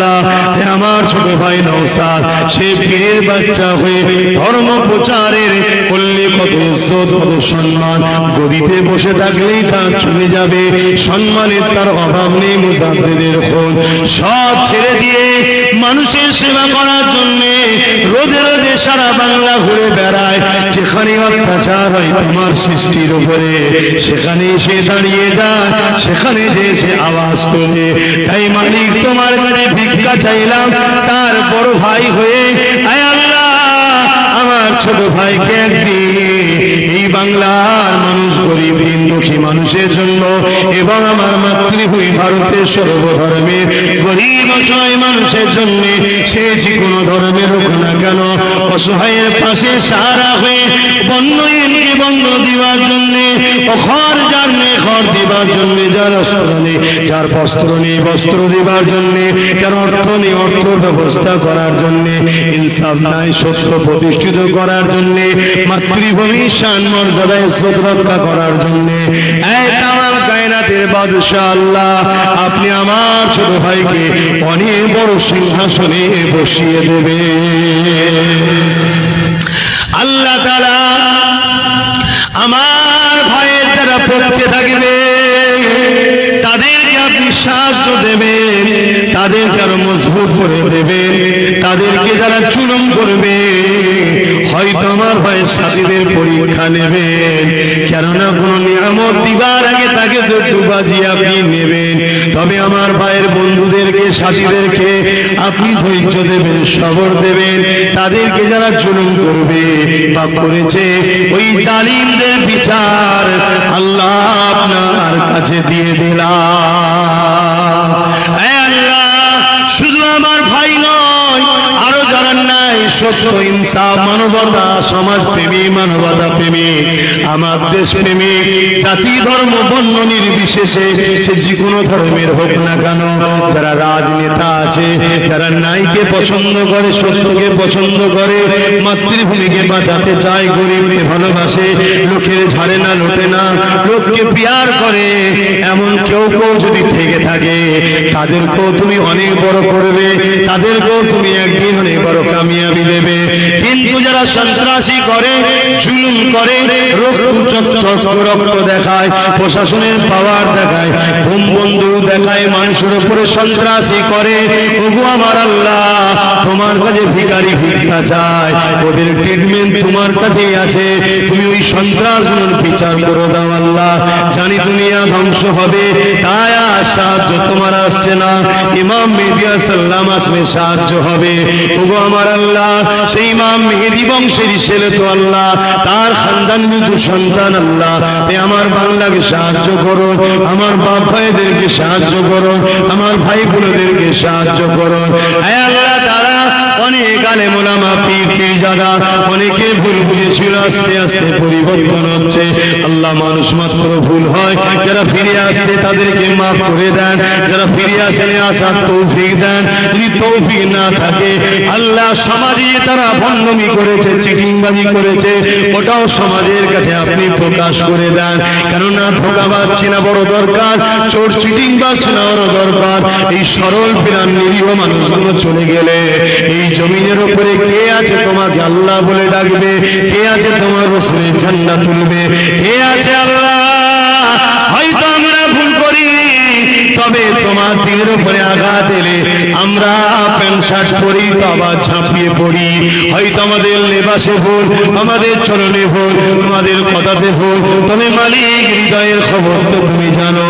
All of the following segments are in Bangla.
আল্লাহ আমার ছোট ভাই নওশাদ সে পীরের বাচ্চা হয়ে ধর্ম প্রচারের করলে কত ইজ্জত কত সম্মান, গদিতে বসে থাকলেই তার চলে যাবে সম্মানের তার অভাব নেই। মুজাদ্দিদের খুন সব ছেড়ে দিয়ে মানুষের সেবা করার জন্য রোদে রোদে সারা বাংলা ঘুরে বেড়ায়। যেখানে অত্যাচার হয় তোমার সৃষ্টির উপরে সেখানে সে দাঁড়িয়ে যায়, সেখানে যে সে আওয়াজ তোলে। তাই মালিক তোমার কাছে ভিক্ষা চাইলাম তার বড় ভাই হয়ে, আয় আল্লাহ আমার ছোট ভাইকে একদিন এই বাংলার মানুষ গরিব দিন দুঃখী মানুষের জন্য এবং আমার মাতৃভূমি ভারতের সর্বধর্মের গরিব অসহায় মানুষের জন্য সে যে কোনো ধর্মের হোক না কেন অসহায়ের পাশে সারা হয়ে বন্যহীনকে বন্ধ দিবার জন্য, খড় যার নেই খড় দিবার জন্য, যার অস্ত্র নেই যার বস্ত্র নেই বস্ত্র দিবার জন্য, যার অর্থ নেই অর্থ ব্যবস্থা করার জন্য, ইনসাফ নাই সত্য প্রতিষ্ঠিত করার জন্য, মাতৃভূমির শান মর্যাদা ইজ্জত রক্ষা করার জন্য, এই তামাম কায়নাতের বাদশাহ আল্লাহ আপনি আমার ছোট ভাইকে অনেক বড় সিংহাসনে বসিয়ে দেবে। আল্লাহ তাআলা আমার ভাইয়ের যারা পক্ষে থাকবে তাদেরকে আপনি সাহায্য দেবেন, তাদেরকে আরো মজবুত করে দেবেন, তাদেরকে যারা চুলম করবে হয়তো আমার ভাইয়ের সাথীদের পরীক্ষা নেবেন, কেননা কোন নিয়ামত দিবার আগে তাকে দুবাজি আপনি নেবেন। তবে আমার ভাইয়ের বন্ধুদেরকে সাথীদেরকে আপনি ধৈর্য দেবেন, সবর দেবেন, তাদেরকে যারা জুলুম করবে বা করেছে ওই জালিমদের বিচার আল্লাহ আপনার কাছে দিয়ে দিলাম। শুধু আমার ভাই নয় আরো যারা নাই সত্য ইনসাফ মানবতা সমাজপ্রেমী মানবতা প্রেমী আমার দেশ প্রেমিক জাতি ধর্ম বর্ণ নির্বিশেষে সে যে কোনো ধর্মের হোক না কেন, যারা রাজনেতা আছে যারা ন্যায়কে পছন্দ করে সত্যকে পছন্দ করে মাতৃভূমিকে বাঁচাতে চায় গরিবকে ভালোবাসে লোকের ঝাড়ে না লোটে না লোককে পিয়ার করে এমন কেউ কেউ যদি থেকে থাকে তাদেরকেও তুমি অনেক বড় করবে, তাদেরকেও তুমি একদিন অনেক বড় কামিয়াবি দেবে। কিন্তু যারা সন্ত্রাসী করে জুলুম করে রক্ত দেখায় প্রশাসনের পাওয়ার দেখায় ঘুম বন্ধু দেখায় মানুষের উপরে সন্ত্রাসী করে, ওগো আমার আল্লাহ তোমার কাছে ভিখারি ভিক্ষা চায়, ওদের ট্রিটমেন্ট তোমার কাছেই আছে, তুমি ওই সন্ত্রাসগুলোর বিচার করে দাও আল্লাহ। জানি দুনিয়া ধ্বংস হবে তাই সাহায্য তোমার আসছে না, ইমাম মেহেদী সাল্লাম আসলে সাহায্য হবে। ওগো আমার আল্লাহ সেই ইমাম মেহেদী বংশের ছেলে তো আল্লাহ তার খানদান মৃত্যু সন্তান আল্লাহ, আমার বাংলাকে সাহায্য করো, আমার বাপ ভাইদেরকে সাহায্য করো, আমার ভাই বোনদেরকে সাহায্য করো। হে আল্লাহ তারা অনেক আলেম ওলামা পীর পীরজাদা অনেকে ভুল বুঝেছিল আস্তে আস্তে পরিবর্তন হচ্ছে আল্লাহ। মানুষ মাত্র ভুল হয়, যারা ফিরে আসছে তাদেরকে মাফ করে দেন, যারা ফিরে আসেনি আসার তৌফিক দেন, যদি তৌফিক না থাকে আল্লাহ সমাজে তারা ভণ্ডামি করেছে চিটিংবাজি করেছে ওটাও সমাজের কাছে আপনি প্রকাশ করে দেন, কেননা ধোঁকাবাজ চেনা বড় দরকার, চোর চিটিংবাজ চেনা বড় দরকার। এই সরল ফিরান নিরীহ মানুষগুলো চলে গেলে এই জমিনের উপরে কে আছে তোমাকে আল্লাহ বলে ডাকবে, কে আছে তোমার রসুলের ঝান্ডা তুলবে, কে আছে আল্লাহ? হয়তো আমরা ভুল করি তবে তোমার দিনের উপরে আঘাত এলে আমরা প্যান্ট শার্ট পরি তো আবার ঝাঁপিয়ে পড়ি, হয়তো আমাদের লেবাসে ভুল আমাদের চলনে ভুল আমাদের কথাতে ভুল, তবে মালিক হৃদয়ের খবর তো তুমি জানো,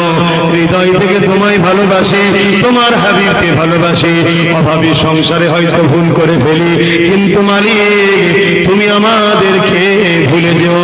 হৃদয় থেকে তোমায় ভালোবাসে তোমার হাবিবকে ভালোবাসে, অভাবী সংসারে হয়তো ভুল করে ফেলি কিন্তু মালিক তুমি আমাদেরকে ভুলে যেও